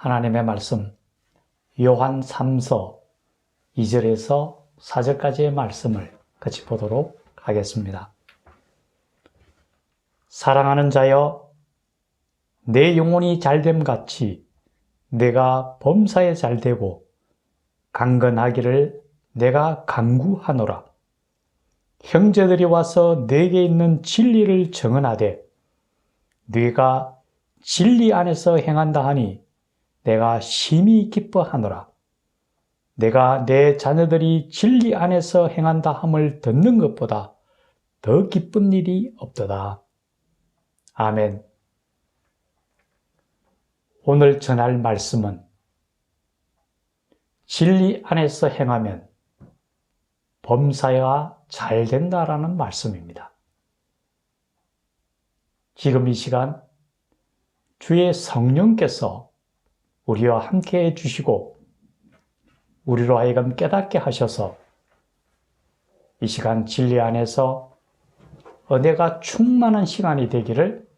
하나님의 말씀 요한 3서 2절에서 4절까지의 말씀을 같이 보도록 하겠습니다. 사랑하는 자여, 내 영혼이 잘됨 같이 내가 범사에 잘되고 강건하기를 내가 간구하노라. 형제들이 와서 내게 있는 진리를 정언하되 네가 진리 안에서 행한다 하니 내가 심히 기뻐하노라. 내가 내 자녀들이 진리 안에서 행한다 함을 듣는 것보다 더 기쁜 일이 없도다. 아멘. 오늘 전할 말씀은 진리 안에서 행하면 범사가 잘 된다라는 말씀입니다. 지금 이 시간 주의 성령께서 우리와 함께 해주시고 우리로 하여금 깨닫게 하셔서 이 시간 진리 안에서 은혜가 충만한 시간이 되기를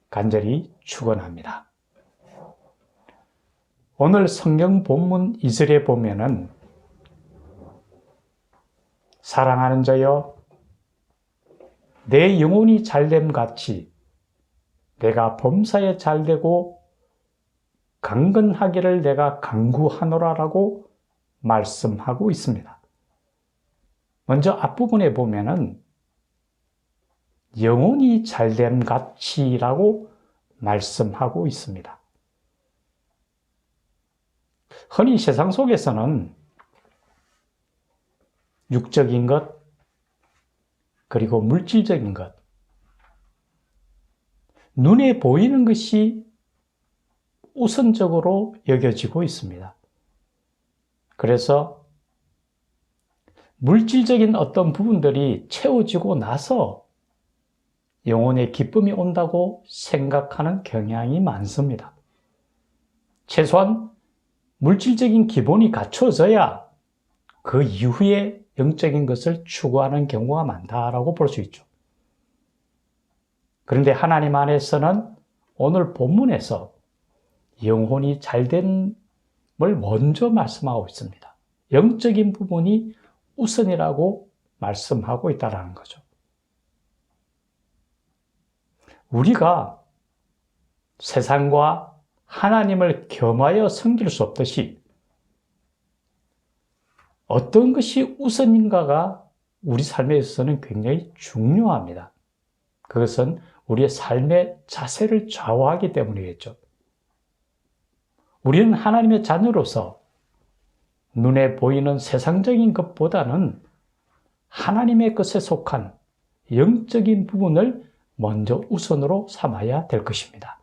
간절히 축원합니다. 오늘 성경 본문 2절에 보면은 사랑하는 자여, 내 영혼이 잘됨 같이 내가 범사에 잘되고 강건하기를 내가 간구하노라라고 말씀하고 있습니다. 먼저 앞부분에 보면은 영혼이 잘됨 같이라고 말씀하고 있습니다. 흔히 세상 속에서는 육적인 것, 그리고 물질적인 것, 눈에 보이는 것이 우선적으로 여겨지고 있습니다. 그래서 물질적인 어떤 부분들이 채워지고 나서 영혼의 기쁨이 온다고 생각하는 경향이 많습니다. 최소한 물질적인 기본이 갖춰져야 그 이후에 영적인 것을 추구하는 경우가 많다라고 볼 수 있죠. 그런데 하나님 안에서는 오늘 본문에서 영혼이 잘됨을 먼저 말씀하고 있습니다. 영적인 부분이 우선이라고 말씀하고 있다는 거죠. 우리가 세상과 하나님을 겸하여 섬길 수 없듯이 어떤 것이 우선인가가 우리 삶에 있어서는 굉장히 중요합니다. 그것은 우리의 삶의 자세를 좌우하기 때문이겠죠. 우리는 하나님의 자녀로서 눈에 보이는 세상적인 것보다는 하나님의 것에 속한 영적인 부분을 먼저 우선으로 삼아야 될 것입니다.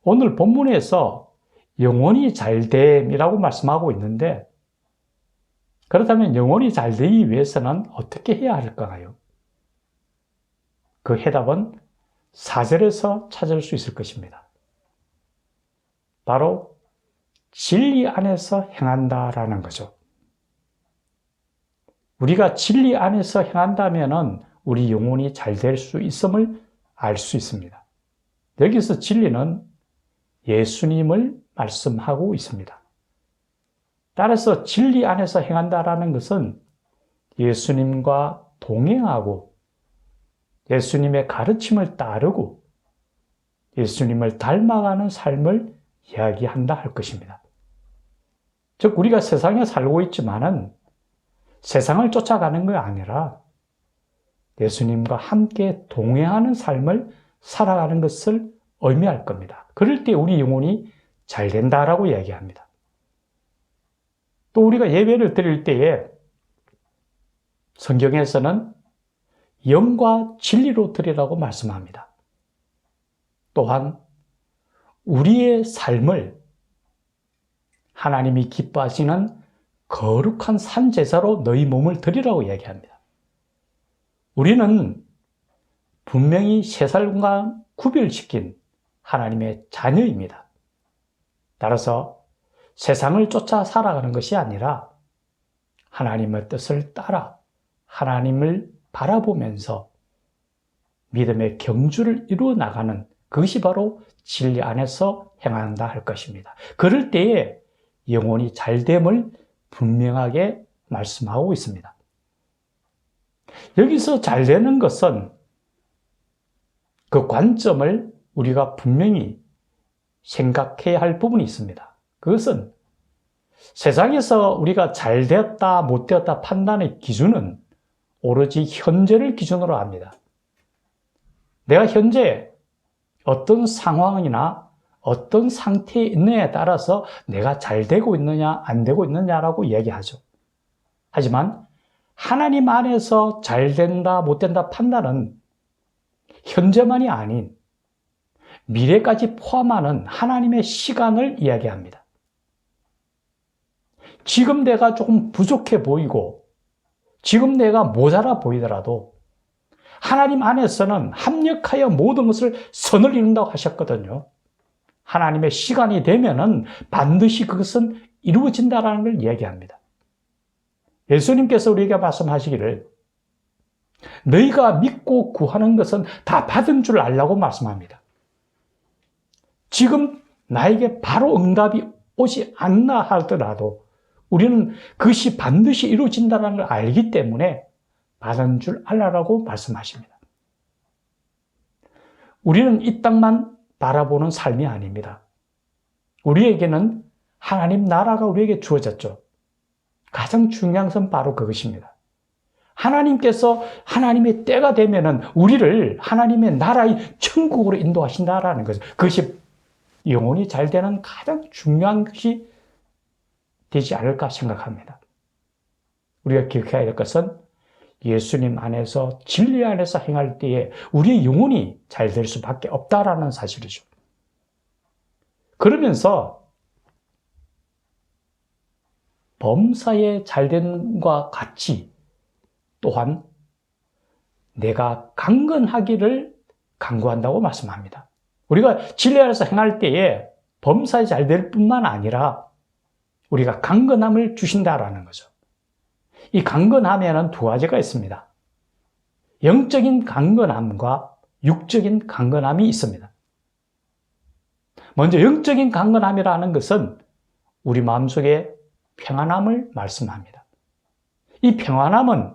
오늘 본문에서 영혼이 잘됨이라고 말씀하고 있는데, 그렇다면 영혼이 잘되기 위해서는 어떻게 해야 할까요? 그 해답은 4절에서 찾을 수 있을 것입니다. 바로 진리 안에서 행한다라는 거죠. 우리가 진리 안에서 행한다면 우리 영혼이 잘 될 수 있음을 알 수 있습니다. 여기서 진리는 예수님을 말씀하고 있습니다. 따라서 진리 안에서 행한다라는 것은 예수님과 동행하고 예수님의 가르침을 따르고 예수님을 닮아가는 삶을 이야기한다 할 것입니다. 즉 우리가 세상에 살고 있지만은 세상을 쫓아가는 게 아니라 예수님과 함께 동행하는 삶을 살아가는 것을 의미할 겁니다. 그럴 때 우리 영혼이 잘 된다라고 이야기합니다. 또 우리가 예배를 드릴 때에 성경에서는 영과 진리로 드리라고 말씀합니다. 또한 우리의 삶을 하나님이 기뻐하시는 거룩한 산제사로 너희 몸을 드리라고 이야기합니다. 우리는 분명히 세상과 구별시킨 하나님의 자녀입니다. 따라서 세상을 쫓아 살아가는 것이 아니라 하나님의 뜻을 따라 하나님을 바라보면서 믿음의 경주를 이루어 나가는 그것이 바로 진리 안에서 행한다 할 것입니다. 그럴 때에 영혼이 잘됨을 분명하게 말씀하고 있습니다. 여기서 잘되는 것은 그 관점을 우리가 분명히 생각해야 할 부분이 있습니다. 그것은 세상에서 우리가 잘되었다 못되었다 판단의 기준은 오로지 현재를 기준으로 합니다. 내가 현재 어떤 상황이나 어떤 상태에 있느냐에 따라서 내가 잘 되고 있느냐 안 되고 있느냐라고 이야기하죠. 하지만 하나님 안에서 잘 된다 못 된다 판단은 현재만이 아닌 미래까지 포함하는 하나님의 시간을 이야기합니다. 지금 내가 조금 부족해 보이고 지금 내가 모자라 보이더라도 하나님 안에서는 합력하여 모든 것을 선을 이룬다고 하셨거든요. 하나님의 시간이 되면은 반드시 그것은 이루어진다라는 걸 이야기합니다. 예수님께서 우리에게 말씀하시기를 너희가 믿고 구하는 것은 다 받은 줄 알라고 말씀합니다. 지금 나에게 바로 응답이 오지 않나 하더라도 우리는 그것이 반드시 이루어진다는 걸 알기 때문에 받은 줄 알라라고 말씀하십니다. 우리는 이 땅만 바라보는 삶이 아닙니다. 우리에게는 하나님 나라가 우리에게 주어졌죠. 가장 중요한 것은 바로 그것입니다. 하나님께서 하나님의 때가 되면은 우리를 하나님의 나라의 천국으로 인도하신다라는 거죠. 그것이 영혼이 잘 되는 가장 중요한 것이 되지 않을까 생각합니다. 우리가 기억해야 될 것은 예수님 안에서 진리 안에서 행할 때에 우리의 영혼이 잘 될 수밖에 없다라는 사실이죠. 그러면서 범사에 잘됨과 같이 또한 내가 강건하기를 강구한다고 말씀합니다. 우리가 진리 안에서 행할 때에 범사에 잘 될 뿐만 아니라 우리가 강건함을 주신다라는 거죠. 이 강건함에는 두 가지가 있습니다. 영적인 강건함과 육적인 강건함이 있습니다. 먼저 영적인 강건함이라는 것은 우리 마음속에 평안함을 말씀합니다. 이 평안함은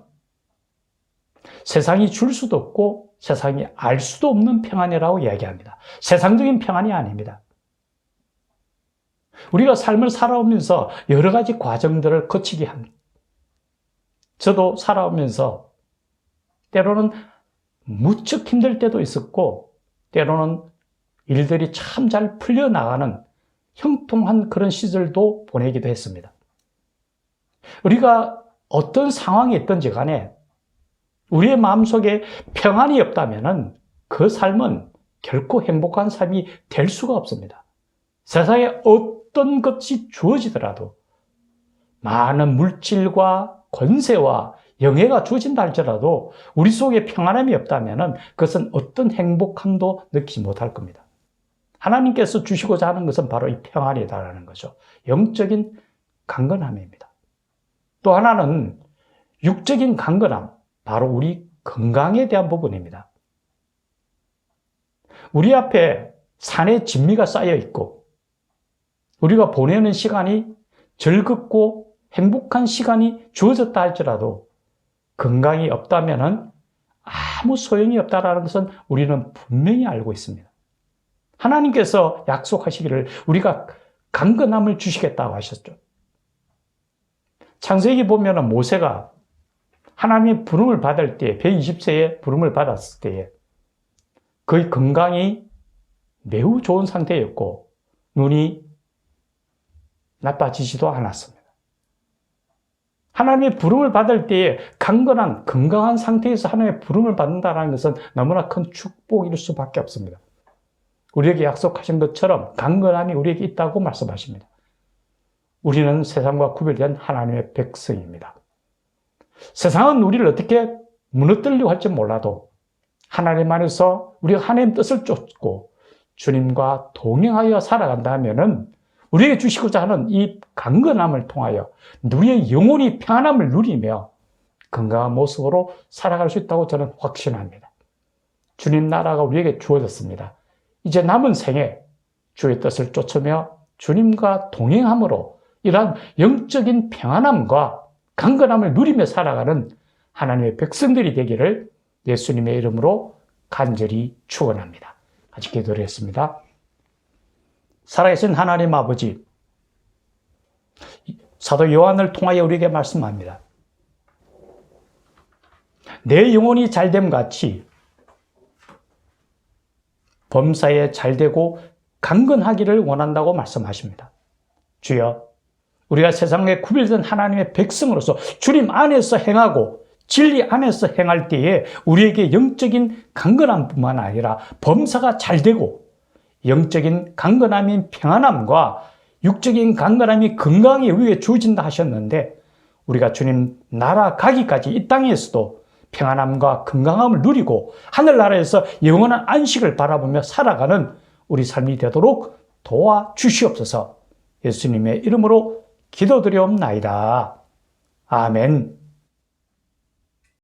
세상이 줄 수도 없고 세상이 알 수도 없는 평안이라고 이야기합니다. 세상적인 평안이 아닙니다. 우리가 삶을 살아오면서 여러 가지 과정들을 거치게 합니다. 저도 살아오면서 때로는 무척 힘들 때도 있었고 때로는 일들이 참 잘 풀려나가는 형통한 그런 시절도 보내기도 했습니다. 우리가 어떤 상황이 있든지 간에 우리의 마음속에 평안이 없다면 그 삶은 결코 행복한 삶이 될 수가 없습니다. 세상에 어떤 것이 주어지더라도 많은 물질과 권세와 영예가 주어진다 할지라도 우리 속에 평안함이 없다면 그것은 어떤 행복함도 느끼지 못할 겁니다. 하나님께서 주시고자 하는 것은 바로 이 평안이다라는 거죠. 영적인 강건함입니다. 또 하나는 육적인 강건함, 바로 우리 건강에 대한 부분입니다. 우리 앞에 산의 진미가 쌓여 있고 우리가 보내는 시간이 즐겁고 행복한 시간이 주어졌다 할지라도 건강이 없다면 아무 소용이 없다는 것은 우리는 분명히 알고 있습니다. 하나님께서 약속하시기를 우리가 강건함을 주시겠다고 하셨죠. 창세기 보면 모세가 하나님의 부름을 받을 때 120세에 부름을 받았을 때에 그의 건강이 매우 좋은 상태였고 눈이 나빠지지도 않았습니다. 하나님의 부름을 받을 때에 강건한 건강한 상태에서 하나님의 부름을 받는다는 것은 너무나 큰 축복일 수밖에 없습니다. 우리에게 약속하신 것처럼 강건함이 우리에게 있다고 말씀하십니다. 우리는 세상과 구별된 하나님의 백성입니다. 세상은 우리를 어떻게 무너뜨리려고 할지 몰라도 하나님 안에서 우리가 하나님 뜻을 쫓고 주님과 동행하여 살아간다면 우리에게 주시고자 하는 이 강건함을 통하여 우리의 영혼이 평안함을 누리며 건강한 모습으로 살아갈 수 있다고 저는 확신합니다. 주님 나라가 우리에게 주어졌습니다. 이제 남은 생에 주의 뜻을 쫓으며 주님과 동행함으로 이러한 영적인 평안함과 강건함을 누리며 살아가는 하나님의 백성들이 되기를 예수님의 이름으로 간절히 축원합니다. 같이 기도를 했습니다. 살아계신 하나님 아버지, 사도 요한을 통하여 우리에게 말씀합니다. 내 영혼이 잘됨 같이 범사에 잘되고 강건하기를 원한다고 말씀하십니다. 주여, 우리가 세상에 구별된 하나님의 백성으로서 주님 안에서 행하고 진리 안에서 행할 때에 우리에게 영적인 강건함뿐만 아니라 범사가 잘되고 영적인 강건함인 평안함과 육적인 강건함이 건강에 우리에게 주어진다 하셨는데, 우리가 주님 나라 가기까지 이 땅에서도 평안함과 건강함을 누리고 하늘나라에서 영원한 안식을 바라보며 살아가는 우리 삶이 되도록 도와주시옵소서. 예수님의 이름으로 기도드리옵나이다. 아멘.